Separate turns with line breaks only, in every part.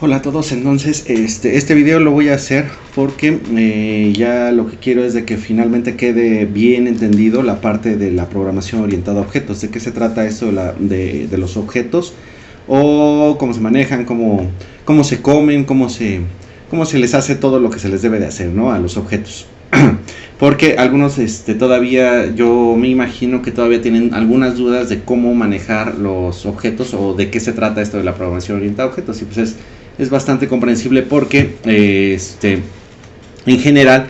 Hola a todos, entonces este video lo voy a hacer porque ya lo que quiero es de que finalmente quede bien entendido la parte de la programación orientada a objetos. ¿De qué se trata esto de los objetos? O cómo se manejan, cómo se comen, cómo se les hace todo lo que se les debe de hacer, ¿no? A los objetos. Porque algunos todavía, yo me imagino que todavía tienen algunas dudas de cómo manejar los objetos o de qué se trata esto de la programación orientada a objetos. Y pues es bastante comprensible porque en general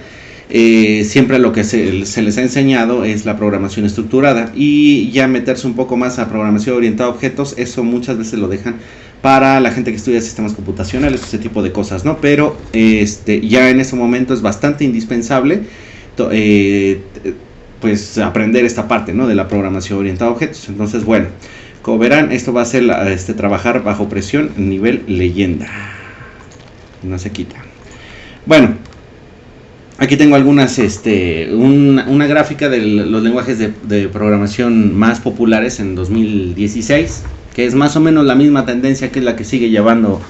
siempre lo que se les ha enseñado es la programación estructurada, y ya meterse un poco más a programación orientada a objetos, eso muchas veces lo dejan para la gente que estudia sistemas computacionales, ese tipo de cosas, ¿no? Pero ya en ese momento es bastante indispensable pues aprender esta parte, ¿no? De la programación orientada a objetos. Entonces, bueno, como verán, esto va a ser trabajar bajo presión nivel leyenda. No se quita. Bueno, aquí tengo algunas, una gráfica de los lenguajes de programación más populares en 2016, que es más o menos la misma tendencia que es la que sigue llevando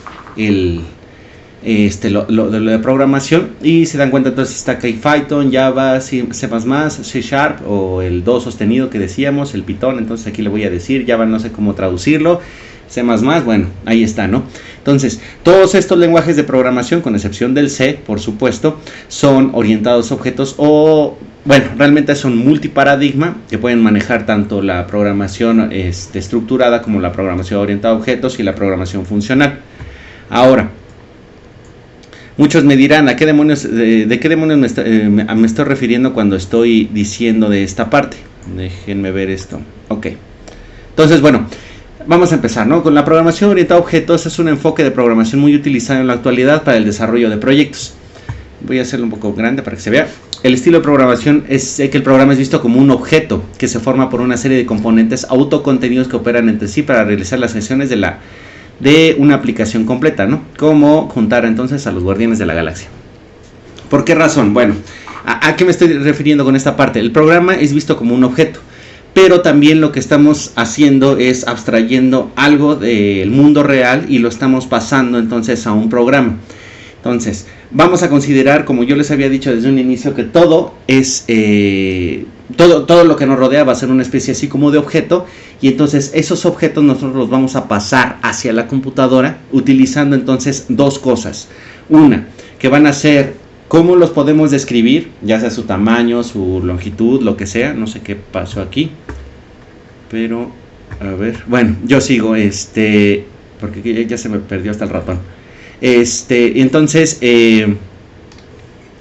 lo de programación. Y se dan cuenta, entonces está Python, Java, C++, C Sharp o el Do sostenido que decíamos, el Python. Entonces aquí le voy a decir Java, no sé cómo traducirlo, C++, bueno, ahí está, ¿no? Entonces, todos estos lenguajes de programación, con excepción del C, por supuesto, son orientados a objetos, o bueno, realmente son multiparadigma, que pueden manejar tanto la programación estructurada como la programación orientada a objetos y la programación funcional. Ahora, muchos me dirán, ¿a qué demonios, de qué demonios me estoy refiriendo cuando estoy diciendo de esta parte? Déjenme ver esto. Ok. Entonces, bueno, vamos a empezar, ¿no? Con la programación orientada a objetos. Es un enfoque de programación muy utilizado en la actualidad para el desarrollo de proyectos. Voy a hacerlo un poco grande para que se vea. El estilo de programación es que el programa es visto como un objeto que se forma por una serie de componentes autocontenidos que operan entre sí para realizar las acciones de una aplicación completa, ¿no? Como juntar entonces a los guardianes de la galaxia. ¿Por qué razón? Bueno, ¿a qué me estoy refiriendo con esta parte? El programa es visto como un objeto, pero también lo que estamos haciendo es abstrayendo algo del mundo real y lo estamos pasando entonces a un programa. Entonces, vamos a considerar, como yo les había dicho desde un inicio, que todo es todo lo que nos rodea va a ser una especie así como de objeto, y entonces esos objetos nosotros los vamos a pasar hacia la computadora utilizando entonces dos cosas. Una, que van a ser cómo los podemos describir, ya sea su tamaño, su longitud, lo que sea. No sé qué pasó aquí, pero a ver, bueno, yo sigo porque ya se me perdió hasta el ratón. Entonces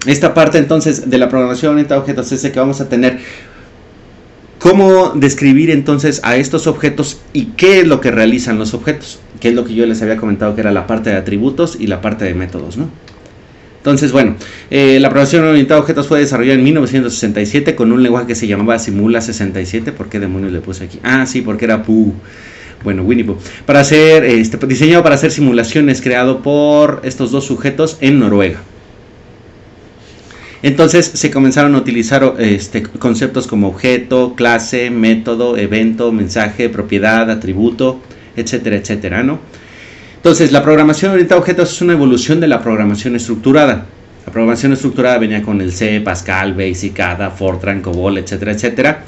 esta parte entonces de la programación orientada a objetos es que vamos a tener cómo describir entonces a estos objetos y qué es lo que realizan los objetos, que es lo que yo les había comentado, que era la parte de atributos y la parte de métodos, ¿no? Entonces, bueno, la programación orientada a objetos fue desarrollada en 1967 con un lenguaje que se llamaba Simula 67. ¿Por qué demonios le puse aquí? Ah, sí, porque era Pooh. Bueno, Winnie Pooh. Para hacer, diseñado para hacer simulaciones, creado por estos dos sujetos en Noruega. Entonces se comenzaron a utilizar conceptos como objeto, clase, método, evento, mensaje, propiedad, atributo, etcétera, etcétera, ¿no? Entonces, la programación orientada a objetos es una evolución de la programación estructurada. La programación estructurada venía con el C, Pascal, Basic, Ada, Fortran, COBOL, etcétera, etcétera.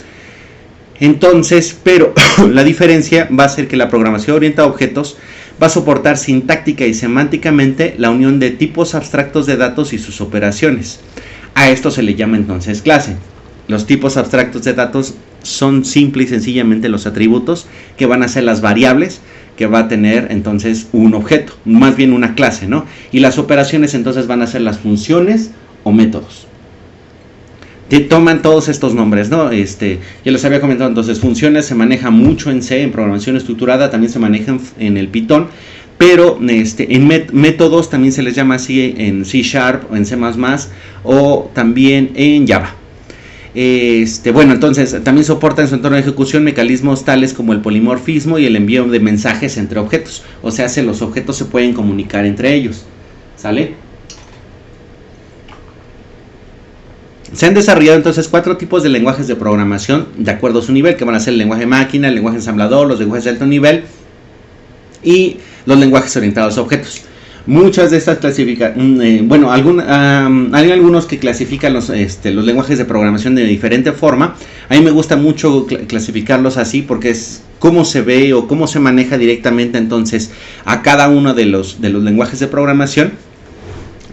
Entonces, pero la diferencia va a ser que la programación orientada a objetos va a soportar sintáctica y semánticamente la unión de tipos abstractos de datos y sus operaciones. A esto se le llama entonces clase. Los tipos abstractos de datos son simple y sencillamente los atributos, que van a ser las variables que va a tener entonces un objeto, más bien una clase, ¿no? Y las operaciones entonces van a ser las funciones o métodos. Toman todos estos nombres, ¿no? Yo les había comentado, entonces funciones se maneja mucho en C, en programación estructurada, también se maneja en el Python, pero en métodos también se les llama así en C Sharp o en C++, o también en Java. Bueno, entonces también soporta en su entorno de ejecución mecanismos tales como el polimorfismo y el envío de mensajes entre objetos. O sea, los objetos se pueden comunicar entre ellos, ¿sale? Se han desarrollado entonces 4 tipos de lenguajes de programación de acuerdo a su nivel, que van a ser el lenguaje máquina, el lenguaje ensamblador, los lenguajes de alto nivel y los lenguajes orientados a objetos. Muchas de estas bueno, hay algunos que clasifican los lenguajes de programación de diferente forma. A mí me gusta mucho clasificarlos así porque es cómo se ve o cómo se maneja directamente entonces a cada uno de los lenguajes de programación.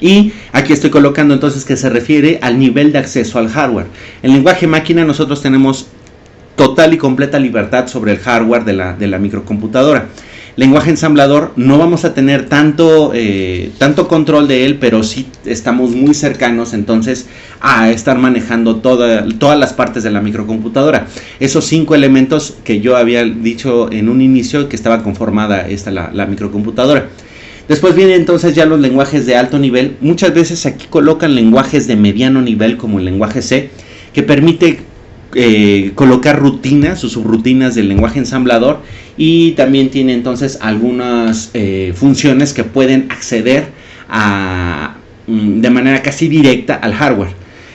Y aquí estoy colocando entonces que se refiere al nivel de acceso al hardware. En lenguaje máquina nosotros tenemos total y completa libertad sobre el hardware de la microcomputadora. Lenguaje ensamblador no vamos a tener tanto control de él, pero sí estamos muy cercanos entonces a estar manejando todas las partes de la microcomputadora. Esos 5 elementos que yo había dicho en un inicio que estaba conformada la microcomputadora. Después vienen entonces ya los lenguajes de alto nivel. Muchas veces aquí colocan lenguajes de mediano nivel como el lenguaje C, que permite colocar rutinas o subrutinas del lenguaje ensamblador, y también tiene entonces algunas funciones que pueden acceder de manera casi directa al hardware.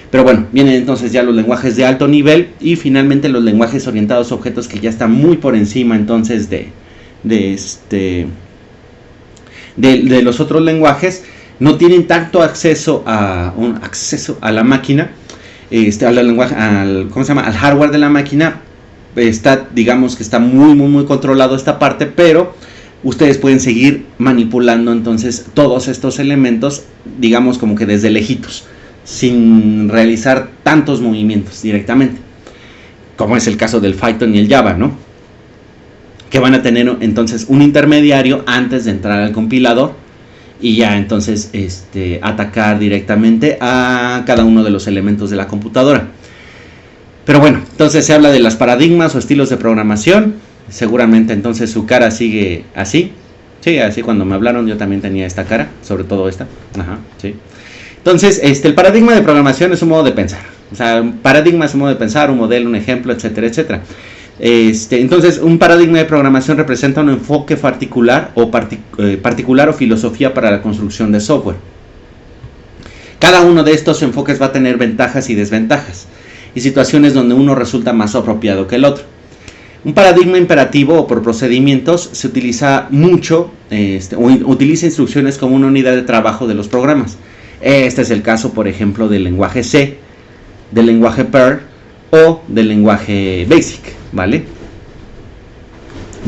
Pero bueno, vienen entonces ya los lenguajes de alto nivel y finalmente los lenguajes orientados a objetos, que ya están muy por encima entonces de los otros lenguajes. No tienen tanto acceso a la máquina, al hardware de la máquina. Digamos que está muy controlado esta parte, pero ustedes pueden seguir manipulando entonces todos estos elementos, digamos como que desde lejitos, sin realizar tantos movimientos directamente, como es el caso del Python y el Java, ¿no? Que van a tener entonces un intermediario antes de entrar al compilador y ya entonces atacar directamente a cada uno de los elementos de la computadora. Pero bueno, entonces se habla de las paradigmas o estilos de programación. Seguramente entonces su cara sigue así. Sí, así cuando me hablaron yo también tenía esta cara, sobre todo esta. Ajá, sí. Entonces, el paradigma de programación es un modo de pensar. O sea, un paradigma es un modo de pensar, un modelo, un ejemplo, etcétera, etcétera. Entonces, un paradigma de programación representa un enfoque particular o filosofía para la construcción de software. Cada uno de estos enfoques va a tener ventajas y desventajas, y situaciones donde uno resulta más apropiado que el otro. Un paradigma imperativo o por procedimientos se utiliza mucho, utiliza instrucciones como una unidad de trabajo de los programas. Este es el caso, por ejemplo, del lenguaje C, del lenguaje Perl o del lenguaje BASIC, ¿vale?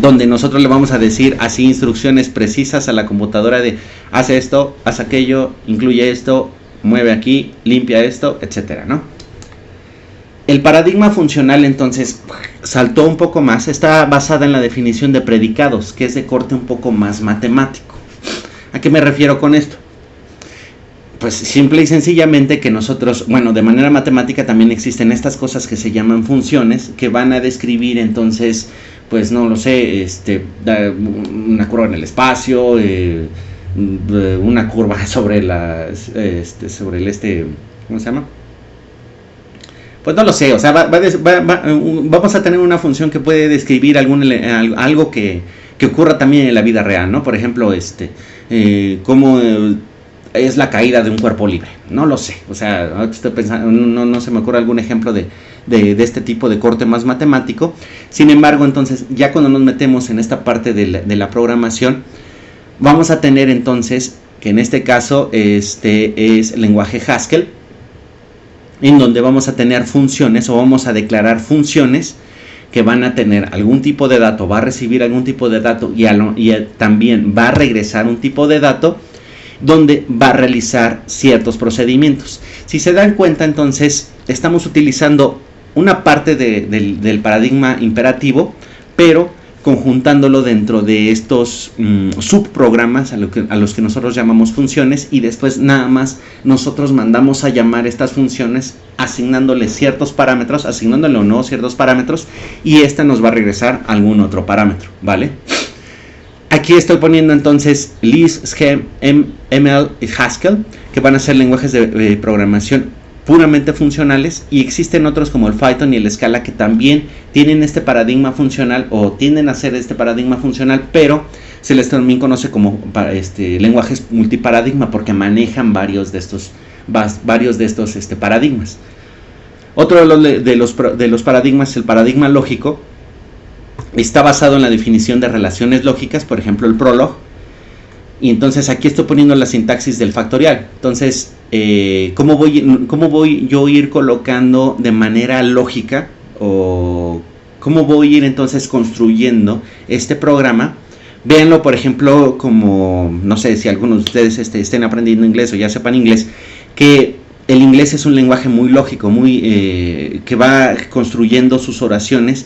Donde nosotros le vamos a decir así instrucciones precisas a la computadora de haz esto, haz aquello, incluye esto, mueve aquí, limpia esto, etcétera, ¿no? El paradigma funcional entonces saltó un poco más, está basada en la definición de predicados, que es de corte un poco más matemático. ¿A qué me refiero con esto? Pues simple y sencillamente que nosotros, bueno, de manera matemática también existen estas cosas que se llaman funciones, que van a describir entonces, pues no lo sé, una curva en el espacio, una curva sobre ¿cómo se llama? Pues no lo sé, o sea, vamos a tener una función que puede describir algo que ocurra también en la vida real, ¿no? Por ejemplo, cómo es la caída de un cuerpo libre, no lo sé, o sea, estoy pensando, no se me ocurre algún ejemplo de este tipo de corte más matemático. Sin embargo, entonces, ya cuando nos metemos en esta parte de la programación, vamos a tener entonces, que en este caso, es el lenguaje Haskell, en donde vamos a tener funciones o vamos a declarar funciones que van a tener algún tipo de dato, va a recibir algún tipo de dato y también va a regresar un tipo de dato donde va a realizar ciertos procedimientos. Si se dan cuenta, entonces estamos utilizando una parte del paradigma imperativo, pero conjuntándolo dentro de estos subprogramas a los que nosotros llamamos funciones, y después nada más nosotros mandamos a llamar estas funciones asignándole ciertos parámetros, asignándole o no ciertos parámetros, y esta nos va a regresar algún otro parámetro, ¿vale? Aquí estoy poniendo entonces Lisp, Scheme, ML y Haskell, que van a ser lenguajes de programación puramente funcionales, y existen otros como el Python y el Scala que también tienen este paradigma funcional o tienden a ser este paradigma funcional, pero se les también conoce como lenguajes multiparadigma porque manejan varios de estos paradigmas. Otro de los paradigmas, el paradigma lógico, está basado en la definición de relaciones lógicas, por ejemplo el Prolog, Y entonces aquí estoy poniendo la sintaxis del factorial. Entonces, ¿cómo voy yo a ir colocando de manera lógica, o cómo voy a ir entonces construyendo este programa? Véanlo, por ejemplo, como, no sé si algunos de ustedes estén aprendiendo inglés o ya sepan inglés, que el inglés es un lenguaje muy lógico, que va construyendo sus oraciones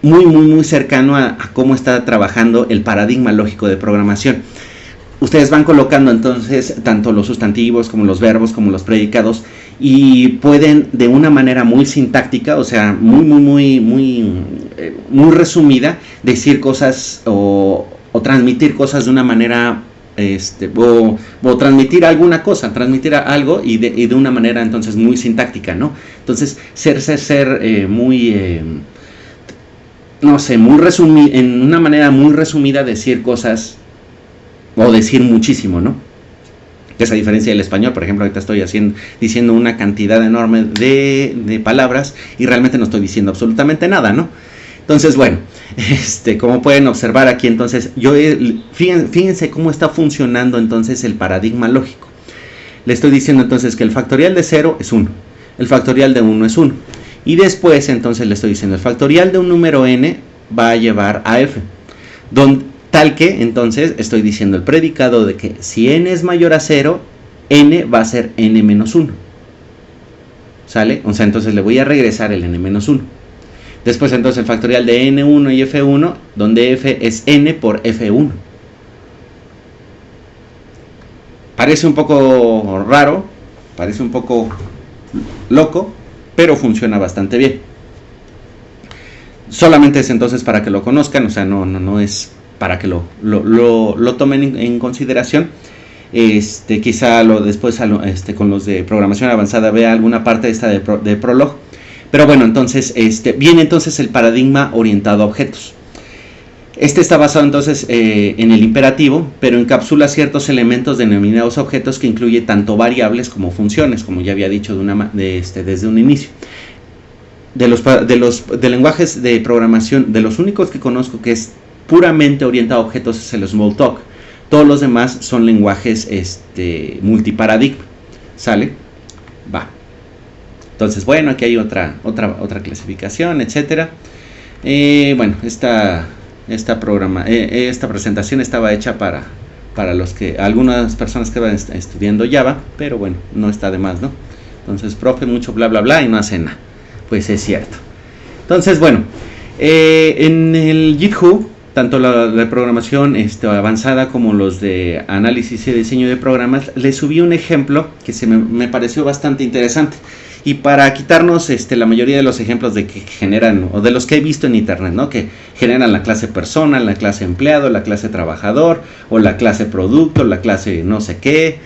muy cercano a cómo está trabajando el paradigma lógico de programación. Ustedes van colocando entonces tanto los sustantivos como los verbos como los predicados, y pueden de una manera muy sintáctica, o sea, muy resumida, decir cosas o transmitir cosas de una manera, o transmitir alguna cosa, transmitir algo y de una manera entonces muy sintáctica, ¿no? Entonces, en una manera muy resumida, decir cosas o decir muchísimo, ¿no? Esa diferencia del español, por ejemplo, ahorita estoy diciendo una cantidad enorme de palabras y realmente no estoy diciendo absolutamente nada, ¿no? Entonces, bueno, como pueden observar aquí, entonces, fíjense cómo está funcionando entonces el paradigma lógico. Le estoy diciendo entonces que el factorial de 0 es 1, el factorial de 1 es 1, y después entonces le estoy diciendo el factorial de un número n va a llevar a f, tal que entonces estoy diciendo el predicado de que si n es mayor a 0, n va a ser n menos 1. ¿Sale? O sea, entonces le voy a regresar el n menos 1. Después entonces el factorial de n1 y f1, donde f es n por f1. Parece un poco raro, parece un poco loco, pero funciona bastante bien. Solamente es entonces para que lo conozcan, o sea, no es para que lo tomen en consideración. Quizá después con los de programación avanzada vea alguna parte esta de Prolog. Pero bueno, entonces viene entonces el paradigma orientado a objetos. Está basado entonces en el imperativo, pero encapsula ciertos elementos denominados objetos que incluye tanto variables como funciones, como ya había dicho desde un inicio. De lenguajes de programación, de los únicos que conozco que es puramente orientado a objetos es el Smalltalk. Todos los demás son lenguajes multiparadigma. ¿Sale? Va. Entonces, bueno, aquí hay otra clasificación, etcétera. Bueno, esta presentación estaba hecha para algunas personas que van estudiando Java, pero bueno, no está de más, ¿no? Entonces, profe, mucho bla bla bla y no hace nada. Pues es cierto. Entonces, bueno, en el GitHub, tanto la de programación avanzada como los de análisis y diseño de programas, les subí un ejemplo que me pareció bastante interesante. Y para quitarnos la mayoría de los ejemplos de que generan, o de los que he visto en internet, ¿no? Que generan la clase persona, la clase empleado, la clase trabajador, o la clase producto, la clase no sé qué.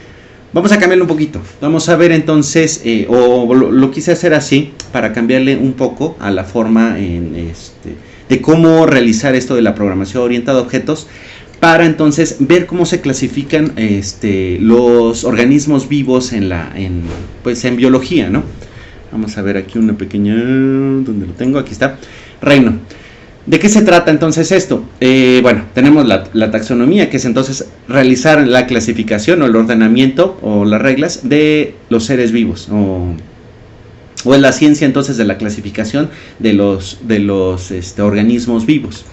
Vamos a cambiarlo un poquito. Vamos a ver entonces, lo quise hacer así, para cambiarle un poco a la forma de cómo realizar esto de la programación orientada a objetos, para entonces ver cómo se clasifican los organismos vivos en biología, ¿no? Vamos a ver aquí una pequeña, ¿dónde lo tengo? Aquí está, reino. ¿De qué se trata entonces esto? Bueno, tenemos la taxonomía, que es entonces realizar la clasificación o el ordenamiento o las reglas de los seres vivos, o es la ciencia entonces de la clasificación de los organismos vivos.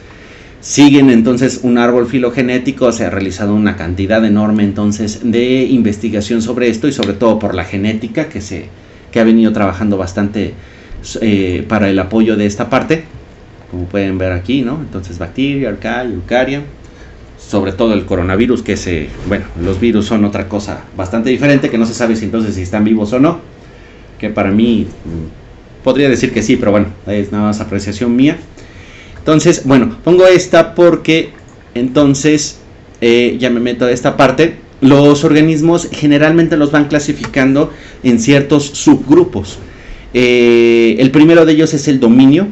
Siguen entonces un árbol filogenético, se ha realizado una cantidad enorme entonces de investigación sobre esto, y sobre todo por la genética que ha venido trabajando bastante para el apoyo de esta parte, como pueden ver aquí, ¿no? Entonces bacteria, arcaria, eucaria, sobre todo el coronavirus, que los virus son otra cosa bastante diferente, que no se sabe si están vivos o no, que para mí podría decir que sí, pero bueno, es nada más apreciación mía. Entonces, bueno, pongo esta porque entonces ya me meto a esta parte. Los organismos generalmente los van clasificando en ciertos subgrupos. El primero de ellos es el dominio.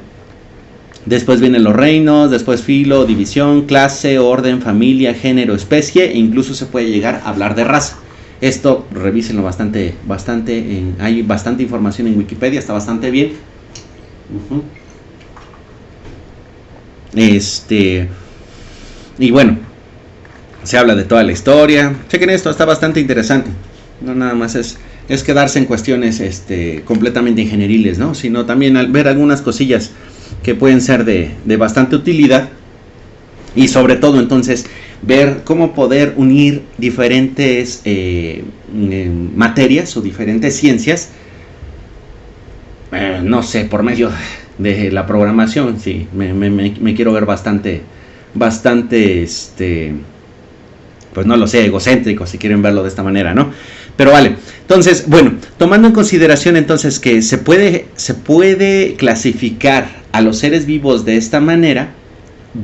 Después vienen los reinos, después filo, división, clase, orden, familia, género, especie, e incluso se puede llegar a hablar de raza. Esto revísenlo bastante, hay bastante información en Wikipedia, está bastante bien. Y bueno, Se habla de toda la historia. Chequen esto, está bastante interesante. No nada más es quedarse en cuestiones completamente ingenieriles, ¿no? Sino también al ver algunas cosillas que pueden ser de bastante utilidad. Y sobre todo entonces ver cómo poder unir diferentes materias o diferentes ciencias, no sé, por medio de la programación. Sí, me quiero ver bastante, pues no lo sé, egocéntrico, si quieren verlo de esta manera, ¿no? Pero vale, entonces, bueno, tomando en consideración entonces que se puede clasificar a los seres vivos de esta manera,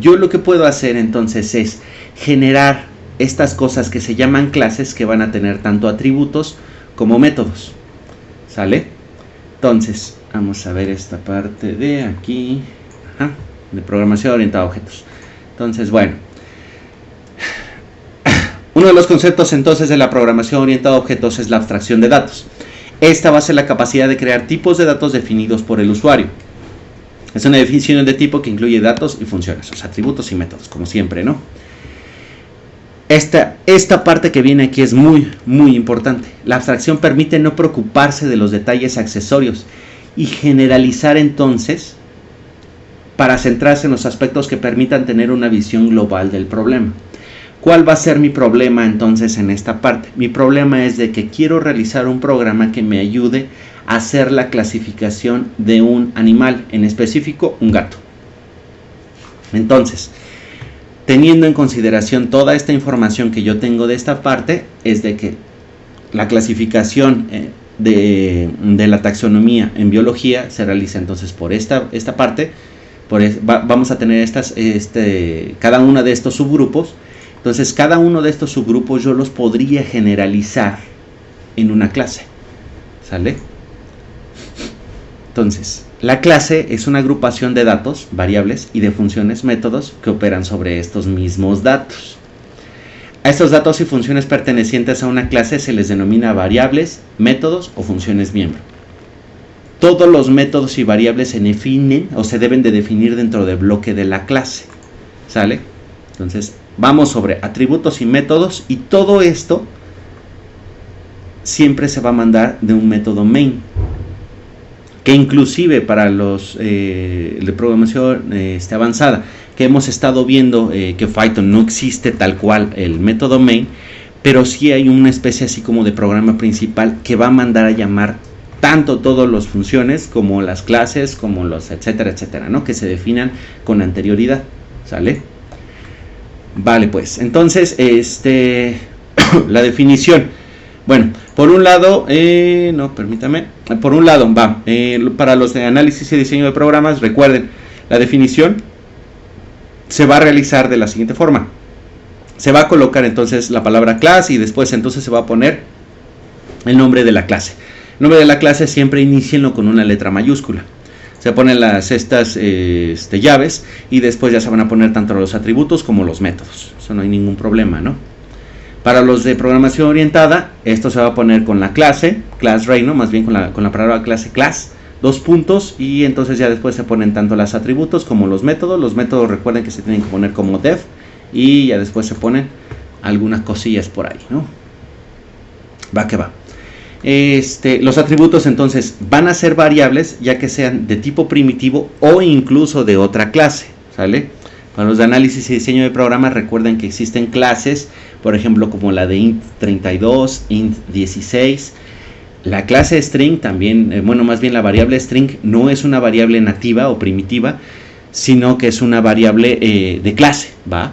yo lo que puedo hacer entonces es generar estas cosas que se llaman clases, que van a tener tanto atributos como métodos, ¿sale? Entonces, vamos a ver esta parte de aquí, de programación orientada a objetos. Entonces, bueno, uno de los conceptos entonces de la programación orientada a objetos es la abstracción de datos. Esta va a ser la capacidad de crear tipos de datos definidos por el usuario. Es una definición de tipo que incluye datos y funciones, o sea, atributos y métodos, como siempre, ¿no? Esta parte que viene aquí es muy, muy importante. La abstracción permite no preocuparse de los detalles accesorios y generalizar entonces para centrarse en los aspectos que permitan tener una visión global del problema. ¿Cuál va a ser mi problema entonces en esta parte? Mi problema es de que quiero realizar un programa que me ayude a hacer la clasificación de un animal, en específico un gato. Entonces, teniendo en consideración toda esta información que yo tengo de esta parte, es de que la clasificación de la taxonomía en biología se realiza entonces por esta parte. Vamos a tener cada uno de estos subgrupos. Entonces, cada uno de estos subgrupos yo los podría generalizar en una clase, ¿sale? Entonces, la clase es una agrupación de datos, variables y de funciones, métodos que operan sobre estos mismos datos. A estos datos y funciones pertenecientes a una clase se les denomina variables, métodos o funciones miembro. Todos los métodos y variables se definen o se deben de definir dentro del bloque de la clase, ¿sale? Entonces, vamos sobre atributos y métodos, y todo esto siempre se va a mandar de un método main, que inclusive para los de programación avanzada, que hemos estado viendo que Python no existe tal cual el método main, pero sí hay una especie así como de programa principal que va a mandar a llamar tanto todas las funciones como las clases, como los etcétera, ¿no? Que se definan con anterioridad, ¿sale? Vale, pues, entonces, la definición. Bueno, por un lado, por un lado va, para los de análisis y diseño de programas, recuerden, la definición se va a realizar de la siguiente forma. Se va a colocar entonces la palabra class y después entonces se va a poner el nombre de la clase. El nombre de la clase siempre inícienlo con una letra mayúscula. Se ponen estas llaves y después ya se van a poner tanto los atributos como los métodos. Eso no hay ningún problema, ¿no? Para los de programación orientada, esto se va a poner con la clase, class reino, más bien con la palabra clase class, 2 puntos, y entonces ya después se ponen tanto los atributos como los métodos. Los métodos recuerden que se tienen que poner como def, y ya después se ponen algunas cosillas por ahí, ¿no? Va que va. Los atributos entonces van a ser variables, ya que sean de tipo primitivo o incluso de otra clase, ¿sale? Para los de análisis y diseño de programas, recuerden que existen clases, por ejemplo, como la de int32, int16. La clase string también, más bien la variable string no es una variable nativa o primitiva, sino que es una variable de clase, ¿va?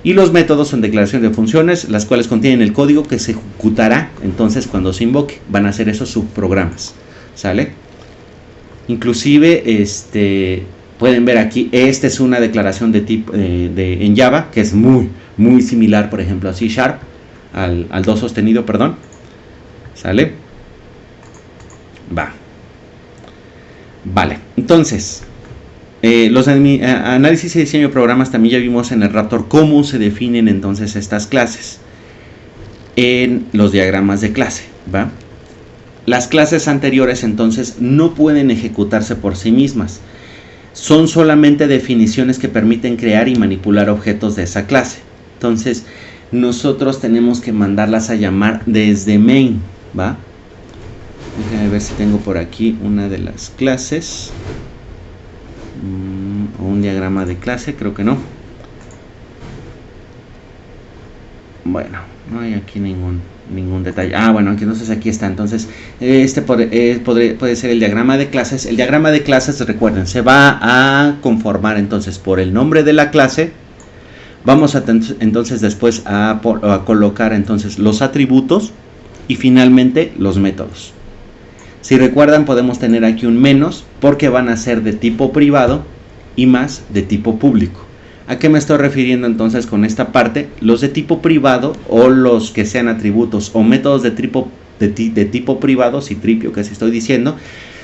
Y los métodos son declaraciones de funciones, las cuales contienen el código que se ejecutará entonces cuando se invoque. Van a ser esos subprogramas, ¿sale? Inclusive, pueden ver aquí, esta es una declaración de tipo en Java, que es muy, muy similar, por ejemplo, a C#, al do sostenido, perdón, ¿sale? Vale, entonces, los análisis y diseño de programas también ya vimos en el Raptor cómo se definen entonces estas clases en los diagramas de clase, ¿va? Las clases anteriores entonces no pueden ejecutarse por sí mismas. Son solamente definiciones que permiten crear y manipular objetos de esa clase. Entonces, nosotros tenemos que mandarlas a llamar desde main, ¿va? Déjame ver si tengo por aquí una de las clases. O un diagrama de clase, creo que no. Bueno, no hay aquí ningún detalle. Bueno, entonces aquí está. Entonces, puede ser el diagrama de clases. El diagrama de clases, recuerden, se va a conformar entonces por el nombre de la clase. Vamos a entonces después a colocar entonces los atributos y finalmente los métodos. Si recuerdan, podemos tener aquí un menos porque van a ser de tipo privado y más de tipo público. ¿A qué me estoy refiriendo entonces con esta parte? Los de tipo privado o los que sean atributos o métodos de tipo privado, Citripio que así estoy diciendo,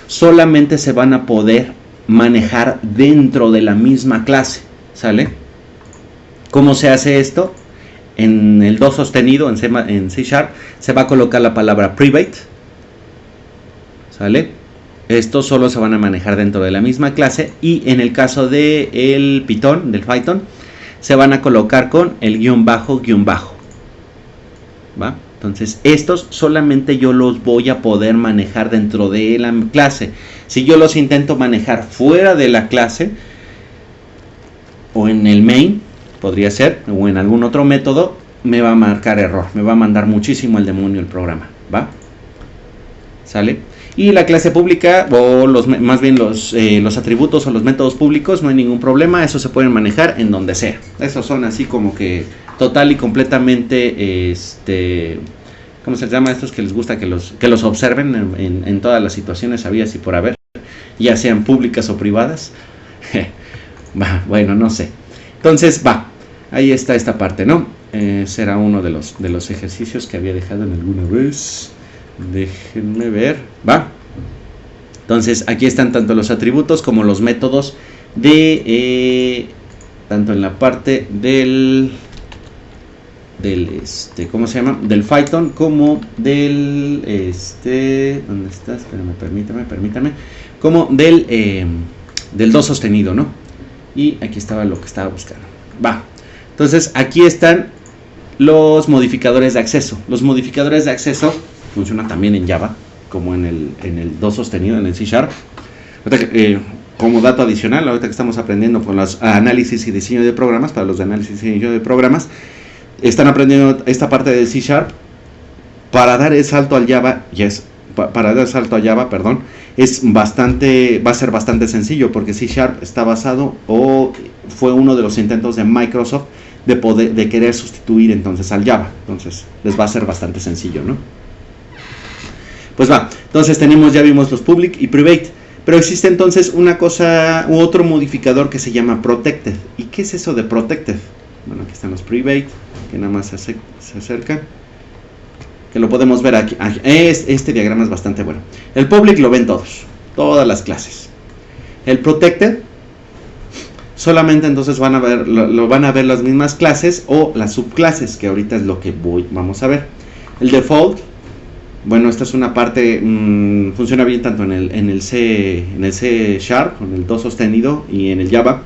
solamente se van a poder manejar dentro de la misma clase, ¿sale? ¿Cómo se hace esto? En el do sostenido, en C Sharp, se va a colocar la palabra private, ¿sale? Estos solo se van a manejar dentro de la misma clase y en el caso del Python, se van a colocar con el guión bajo, ¿va? Entonces estos solamente yo los voy a poder manejar dentro de la clase. Si yo los intento manejar fuera de la clase o en el main, podría ser, o en algún otro método, me va a marcar error, me va a mandar muchísimo al demonio el programa, ¿va? ¿Sale? Y la clase pública, o más bien los atributos o los métodos públicos, no hay ningún problema, eso se pueden manejar en donde sea. Esos son así como que total y completamente, ¿cómo se llama? Estos que les gusta que los observen en todas las situaciones habidas y por haber, ya sean públicas o privadas. Bueno, no sé. Entonces, ahí está esta parte, ¿no? Será uno de los ejercicios que había dejado en alguna vez. Déjenme ver, Entonces aquí están tanto los atributos como los métodos tanto en la parte del ¿cómo se llama? Del Python como del ¿dónde está? Espérame, permítame. Como del do sostenido, ¿no? Y aquí estaba lo que estaba buscando. Entonces aquí están los modificadores de acceso. Los modificadores de acceso funcionan también en Java, como en el do sostenido, en el C Sharp. Como dato adicional, ahorita que estamos aprendiendo con los análisis y diseño de programas, para los de análisis y diseño de programas, están aprendiendo esta parte del C Sharp. Para dar el salto al Java, va a ser bastante sencillo, porque C Sharp está basado, o fue uno de los intentos de Microsoft de querer sustituir entonces al Java. Entonces les va a ser bastante sencillo, ¿no? Pues entonces ya vimos los public y private, pero existe entonces una cosa u otro modificador que se llama protected. ¿Y qué es eso de protected? Bueno, aquí están los private, que nada más se acercan, que lo podemos ver aquí. Este diagrama es bastante bueno. El public lo ven todas las clases. El protected solamente entonces lo van a ver las mismas clases o las subclases, que ahorita es lo que vamos a ver. El default, bueno, esta es una parte, funciona bien tanto en el C Sharp, con el do sostenido, y en el Java,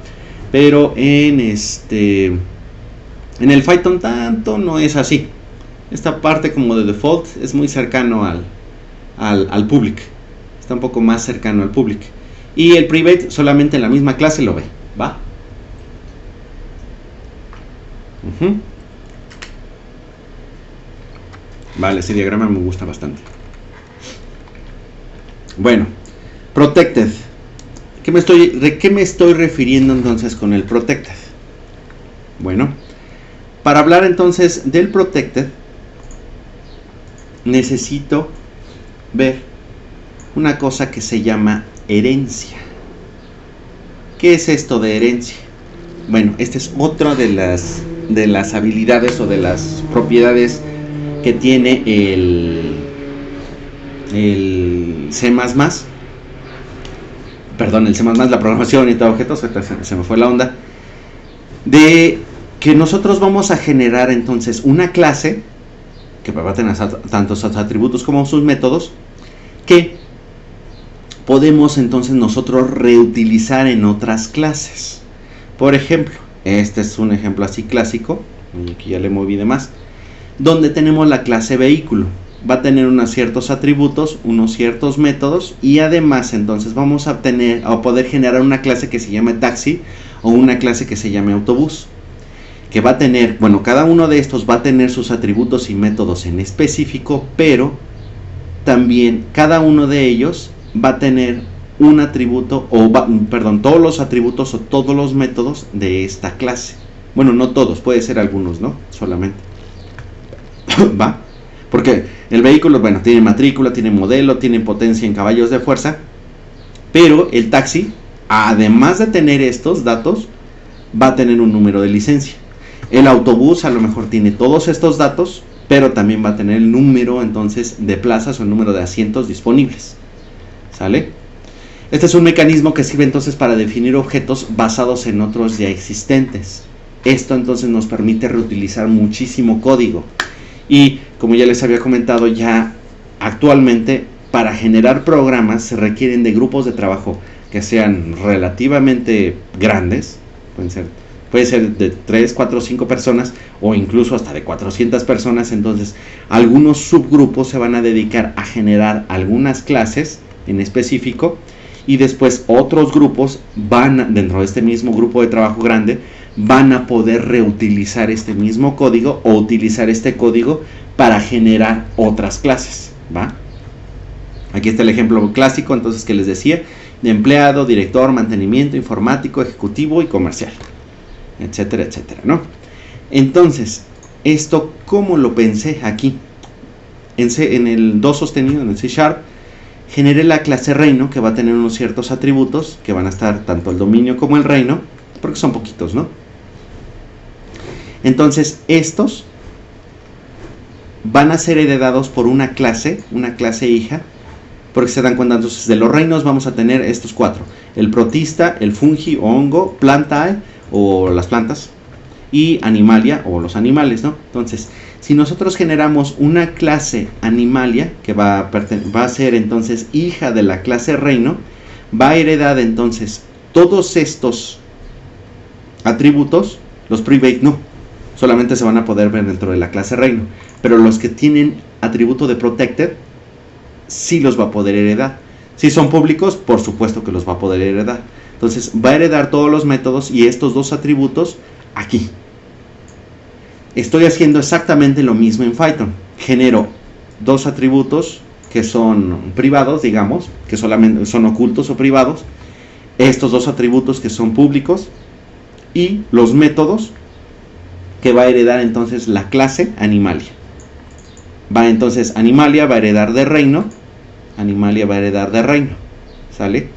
pero en el Python tanto no es así. Esta parte como de default es muy cercano al public, está un poco más cercano al public, y el private solamente en la misma clase lo ve, Vale, ese diagrama me gusta bastante. Bueno, protected. ¿De qué me estoy refiriendo entonces con el protected? Bueno, para hablar entonces del protected, necesito ver una cosa que se llama herencia. ¿Qué es esto de herencia? Bueno, esta es otra de las habilidades o de las propiedades que tiene el C++, perdón, el C++, la programación y todo objetos, se me fue la onda, de que nosotros vamos a generar entonces una clase que va a tener tanto sus atributos como sus métodos, que podemos entonces nosotros reutilizar en otras clases. Por ejemplo, este es un ejemplo así clásico. y aquí ya le moví de más, donde tenemos la clase vehículo. Va a tener unos ciertos atributos, unos ciertos métodos, y además entonces vamos a poder generar una clase que se llame taxi o una clase que se llame autobús, que va a tener, bueno, cada uno de estos va a tener sus atributos y métodos en específico, pero también cada uno de ellos va a tener un atributo, todos los atributos o todos los métodos de esta clase. Bueno, no todos, puede ser algunos, ¿no? Solamente. ¿Va? Porque el vehículo, bueno, tiene matrícula, tiene modelo, tiene potencia en caballos de fuerza, pero el taxi, además de tener estos datos, va a tener un número de licencia. El autobús a lo mejor tiene todos estos datos, pero también va a tener el número entonces de plazas o el número de asientos disponibles. ¿Sale? Este es un mecanismo que sirve entonces para definir objetos basados en otros ya existentes. Esto entonces nos permite reutilizar muchísimo código. Y como ya les había comentado, ya actualmente para generar programas se requieren de grupos de trabajo que sean relativamente grandes. Puede ser de 3, 4, 5 personas o incluso hasta de 400 personas. Entonces algunos subgrupos se van a dedicar a generar algunas clases en específico, y después otros grupos dentro de este mismo grupo de trabajo grande, van a poder reutilizar este mismo código o utilizar este código para generar otras clases, ¿va? Aquí está el ejemplo clásico entonces que les decía, de empleado, director, mantenimiento, informático, ejecutivo y comercial, etcétera, etcétera, ¿no? Entonces, esto, ¿cómo lo pensé aquí? En el do sostenido, en el C#, generé la clase reino, que va a tener unos ciertos atributos, que van a estar tanto el dominio como el reino, porque son poquitos, ¿no? Entonces, estos van a ser heredados por una clase hija, porque se dan cuenta, entonces de los reinos vamos a tener estos 4, el protista, el fungi o hongo, plantae o las plantas, y animalia o los animales, ¿no? Entonces, si nosotros generamos una clase animalia, que va a ser entonces hija de la clase reino, va a heredar entonces todos estos atributos. Los private no, solamente se van a poder ver dentro de la clase reino, pero los que tienen atributo de protected sí los va a poder heredar. Si son públicos, por supuesto que los va a poder heredar. Entonces va a heredar todos los métodos y estos dos atributos aquí. Estoy haciendo exactamente lo mismo en Python. Genero dos atributos que son privados, digamos, que solamente son ocultos o privados, estos dos atributos que son públicos, y los métodos que va a heredar entonces la clase animalia. Entonces animalia va a heredar de reino, ¿sale?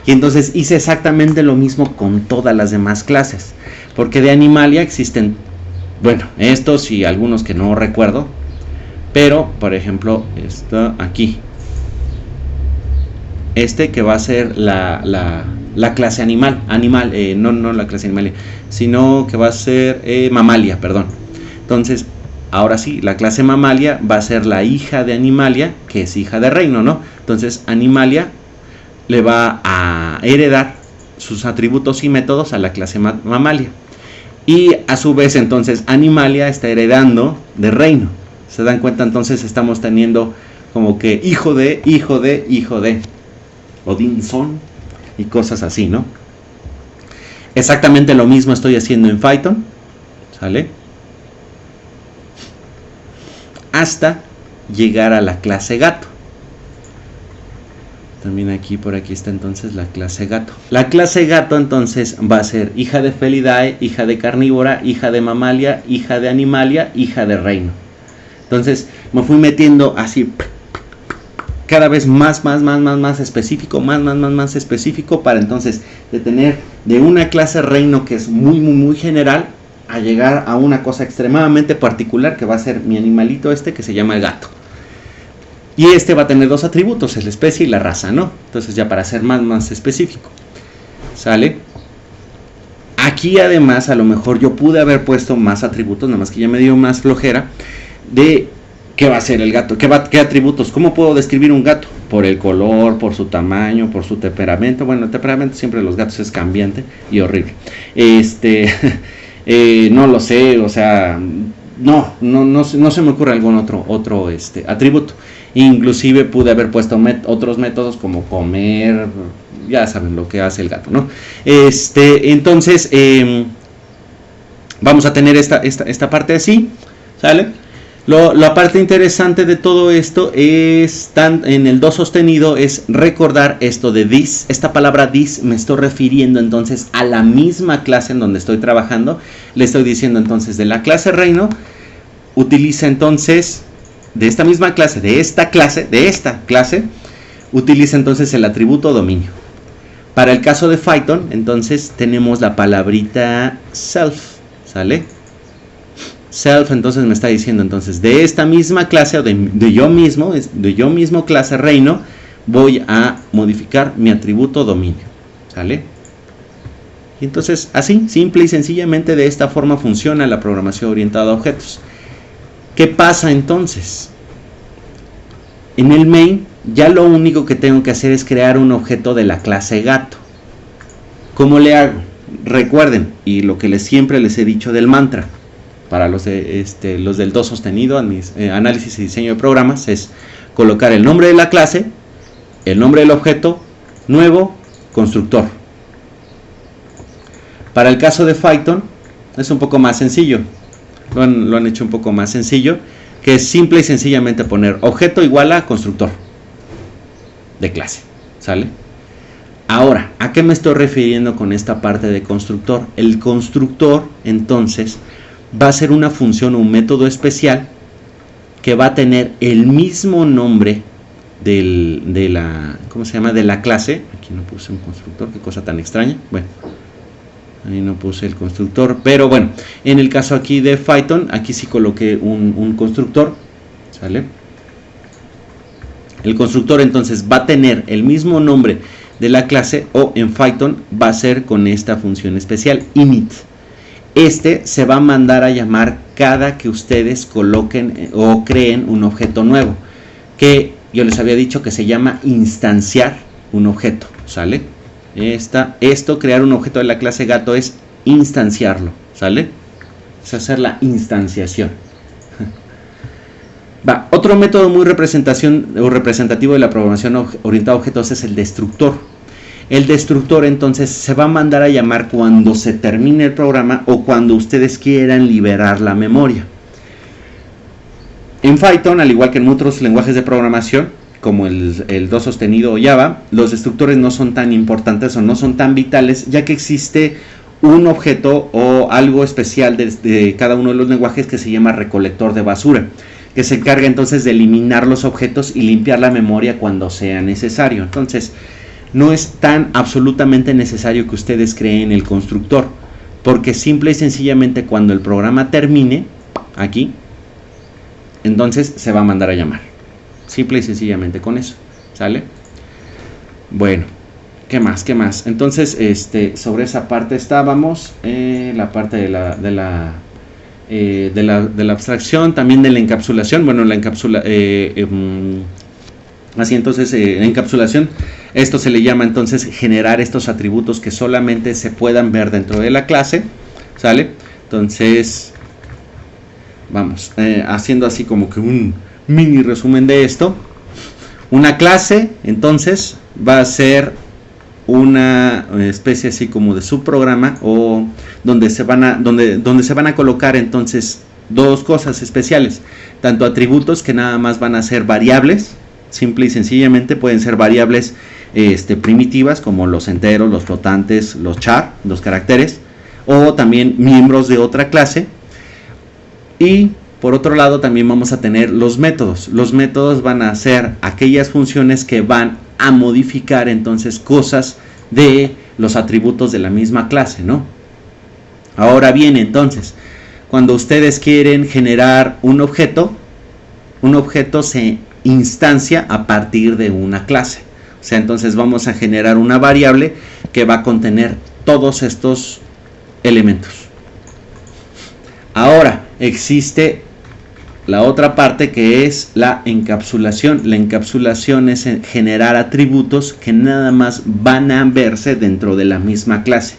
Y entonces hice exactamente lo mismo con todas las demás clases, porque de animalia existen, bueno, estos y algunos que no recuerdo, pero por ejemplo está aquí, este que va a ser la clase animal, no la clase animal, sino que va a ser mamalia, perdón. Entonces, ahora sí, la clase mamalia va a ser la hija de animalia, que es hija de reino, ¿no? Entonces, animalia le va a heredar sus atributos y métodos a la clase mamalia. Y a su vez, entonces, animalia está heredando de reino. ¿Se dan cuenta? Entonces, estamos teniendo como que hijo de Odinson y cosas así, ¿no? Exactamente lo mismo estoy haciendo en Python, ¿sale? Hasta llegar a la clase gato. También aquí, por aquí está entonces la clase gato. La clase gato entonces va a ser hija de Felidae, hija de carnívora, hija de mamalia, hija de animalia, hija de reino. Entonces me fui metiendo así cada vez más específico, más específico, para entonces de tener de una clase reino que es muy general a llegar a una cosa extremadamente particular que va a ser mi animalito que se llama el gato. Y este va a tener dos atributos, la especie y la raza, ¿no? Entonces ya para ser más específico, ¿sale? Aquí además a lo mejor yo pude haber puesto más atributos, nada más que ya me dio más flojera de qué va a ser el gato, qué atributos, cómo puedo describir un gato, por el color, por su tamaño, por su temperamento. Bueno, el temperamento siempre de los gatos es cambiante y horrible. No lo sé, o sea, no se me ocurre algún otro atributo. Inclusive pude haber puesto otros métodos como comer, ya saben lo que hace el gato, ¿no? Entonces, vamos a tener esta parte así, ¿sale? La parte interesante de todo esto es, en el do sostenido, es recordar esto de this. Esta palabra this me estoy refiriendo entonces a la misma clase en donde estoy trabajando. Le estoy diciendo entonces de la clase reino, utiliza entonces, de esta misma clase, de esta clase, utiliza entonces el atributo dominio. Para el caso de Python, entonces tenemos la palabrita self, ¿sale? Self, entonces me está diciendo entonces de esta misma clase o de yo mismo clase reino, voy a modificar mi atributo dominio, ¿sale? Y entonces así, simple y sencillamente de esta forma funciona la programación orientada a objetos. ¿Qué pasa entonces? En el main ya lo único que tengo que hacer es crear un objeto de la clase gato. ¿Cómo le hago? Recuerden, y lo que siempre les he dicho del mantra, para los del do sostenido, análisis y diseño de programas, es colocar el nombre de la clase, el nombre del objeto, nuevo, constructor. Para el caso de Python es un poco más sencillo, lo han hecho un poco más sencillo, que es simple y sencillamente poner objeto igual a constructor de clase, ¿sale? Ahora, ¿a qué me estoy refiriendo con esta parte de constructor? El constructor, entonces, va a ser una función o un método especial que va a tener el mismo nombre de la clase. Aquí no puse un constructor, qué cosa tan extraña. Bueno, ahí no puse el constructor, pero bueno, en el caso aquí de Python, aquí sí coloqué un constructor, ¿sale? El constructor entonces va a tener el mismo nombre de la clase, o en Python va a ser con esta función especial, init. Se va a mandar a llamar cada que ustedes coloquen o creen un objeto nuevo, que yo les había dicho que se llama instanciar un objeto, ¿sale? Crear un objeto de la clase gato es instanciarlo, ¿sale? Es hacer la instanciación. Otro método muy representativo de la programación orientada a objetos es el destructor. El destructor entonces se va a mandar a llamar cuando se termine el programa o cuando ustedes quieran liberar la memoria. En Python, al igual que en otros lenguajes de programación, como el do sostenido o Java, los destructores no son tan importantes o no son tan vitales, ya que existe un objeto o algo especial de cada uno de los lenguajes que se llama recolector de basura, que se encarga entonces de eliminar los objetos y limpiar la memoria cuando sea necesario. Entonces, no es tan absolutamente necesario que ustedes creen el constructor, porque simple y sencillamente cuando el programa termine, aquí, entonces se va a mandar a llamar. Simple y sencillamente con eso, ¿sale? Bueno, ¿qué más? Entonces, sobre esa parte estábamos, la parte de la abstracción, también de la encapsulación. Bueno, la encapsulación, esto se le llama entonces generar estos atributos que solamente se puedan ver dentro de la clase, ¿sale? Entonces, vamos, haciendo así como que un mini resumen de esto. Una clase, entonces, va a ser una especie así como de subprograma, o donde se van a colocar entonces dos cosas especiales, tanto atributos que nada más van a ser variables, simple y sencillamente pueden ser variables primitivas como los enteros, los flotantes, los char, los caracteres, o también miembros de otra clase. Y por otro lado también vamos a tener los métodos. Los métodos van a ser aquellas funciones que van a modificar entonces cosas de los atributos de la misma clase, ¿no? Ahora bien, entonces, cuando ustedes quieren generar un objeto se instancia a partir de una clase. O sea, entonces vamos a generar una variable que va a contener todos estos elementos. Ahora, existe la otra parte que es la encapsulación. La encapsulación es generar atributos que nada más van a verse dentro de la misma clase.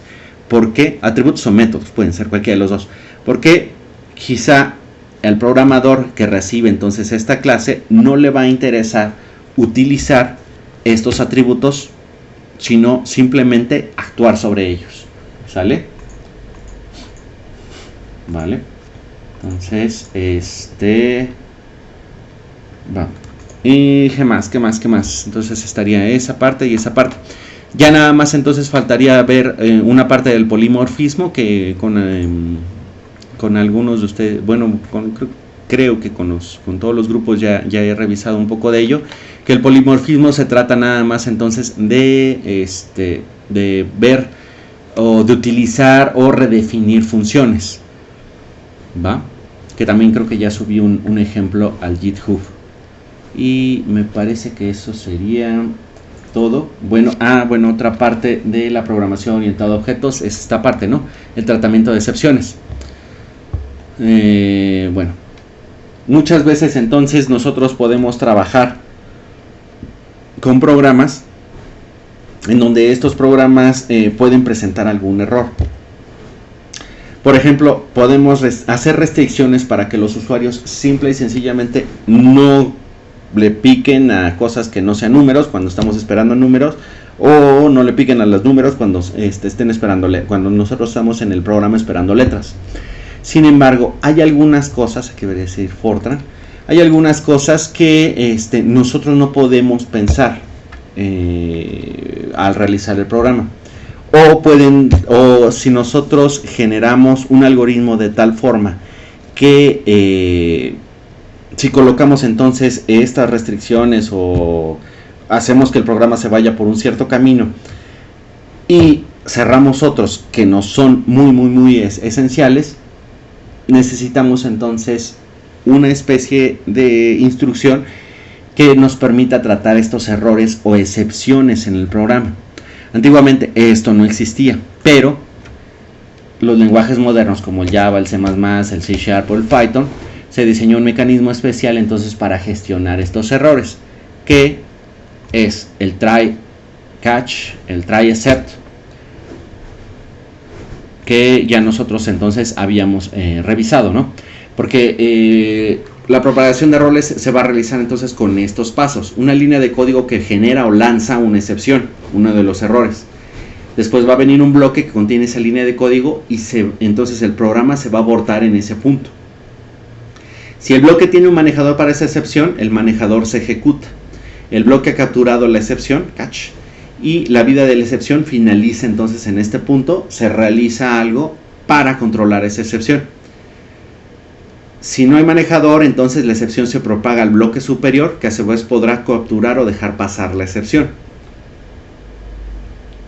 ¿Por qué? Atributos o métodos, pueden ser cualquiera de los dos. Porque quizá el programador que recibe entonces esta clase no le va a interesar utilizar estos atributos, sino simplemente actuar sobre ellos. ¿Sale? Vale. Entonces, va. Y ¿qué más? Entonces estaría esa parte y esa parte. Ya nada más entonces faltaría ver una parte del polimorfismo que con algunos de ustedes, bueno, creo que con todos los grupos ya he revisado un poco de ello, que el polimorfismo se trata nada más entonces de ver o de utilizar o redefinir funciones, ¿va? Que también creo que ya subí un ejemplo al GitHub. Y me parece que eso sería todo. Bueno, otra parte de la programación orientada a objetos es esta parte, ¿no? El tratamiento de excepciones. Bueno, muchas veces entonces nosotros podemos trabajar con programas en donde estos programas pueden presentar algún error. Por ejemplo, podemos hacer restricciones para que los usuarios simple y sencillamente no le piquen a cosas que no sean números cuando estamos esperando números, o no le piquen a los números cuando estén esperándole, cuando nosotros estamos en el programa esperando letras. Sin embargo, hay algunas cosas, que debería decir Fortran, hay algunas cosas que nosotros no podemos pensar al realizar el programa. O si nosotros generamos un algoritmo de tal forma que si colocamos entonces estas restricciones o hacemos que el programa se vaya por un cierto camino y cerramos otros que no son muy esenciales, necesitamos entonces una especie de instrucción que nos permita tratar estos errores o excepciones en el programa. Antiguamente esto no existía, pero los lenguajes modernos como el Java, el C++, el C# o el Python, se diseñó un mecanismo especial entonces para gestionar estos errores, que es el try catch, el try except, que ya nosotros entonces habíamos revisado, ¿no? Porque la propagación de errores se va a realizar entonces con estos pasos: una línea de código que genera o lanza una excepción, uno de los errores. Después va a venir un bloque que contiene esa línea de código y entonces el programa se va a abortar en ese punto. Si el bloque tiene un manejador para esa excepción, el manejador se ejecuta. El bloque ha capturado la excepción, catch, y la vida de la excepción finaliza entonces en este punto. Se realiza algo para controlar esa excepción. Si no hay manejador, entonces la excepción se propaga al bloque superior, que a su vez podrá capturar o dejar pasar la excepción.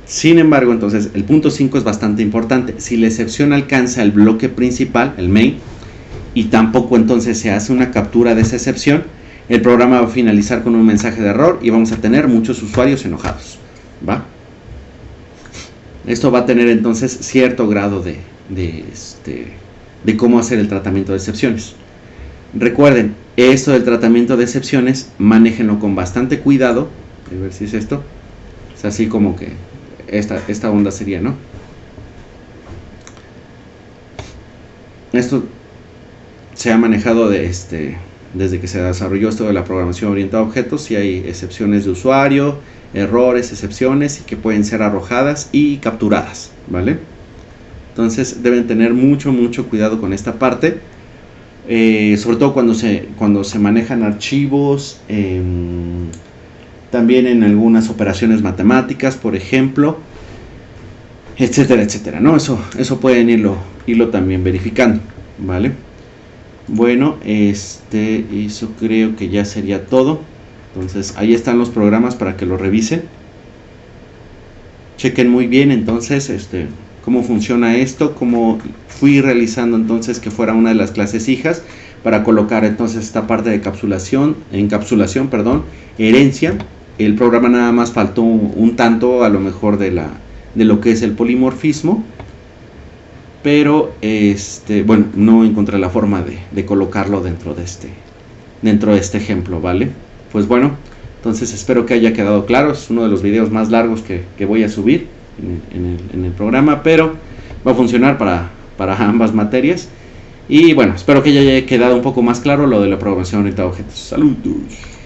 Sin embargo, entonces el punto 5 es bastante importante. Si la excepción alcanza el bloque principal, el main, y tampoco entonces se hace una captura de esa excepción, el programa va a finalizar con un mensaje de error y vamos a tener muchos usuarios enojados, ¿va? Esto va a tener entonces cierto grado de cómo hacer el tratamiento de excepciones. Recuerden, esto del tratamiento de excepciones, manéjenlo con bastante cuidado. A ver si es esto. Es así como que esta onda sería, ¿no? Esto se ha manejado desde que se desarrolló esto de la programación orientada a objetos. Si hay excepciones de usuario, errores, excepciones, y que pueden ser arrojadas y capturadas, ¿vale? Entonces deben tener mucho cuidado con esta parte, sobre todo cuando se manejan archivos, también en algunas operaciones matemáticas, por ejemplo, etcétera, ¿no? Eso pueden irlo también verificando, ¿vale? Bueno, eso creo que ya sería todo. Entonces ahí están los programas para que los revisen. Chequen muy bien entonces cómo funciona esto, cómo fui realizando entonces que fuera una de las clases hijas para colocar entonces esta parte de encapsulación, herencia. El programa nada más faltó un tanto a lo mejor de lo que es el polimorfismo, pero bueno, no encontré la forma de colocarlo dentro de este ejemplo, ¿vale? Pues bueno, entonces espero que haya quedado claro. Es uno de los videos más largos que voy a subir en el programa, pero va a funcionar para ambas materias. Y bueno, espero que ya haya quedado un poco más claro lo de la programación orientada a objetos. Saludos.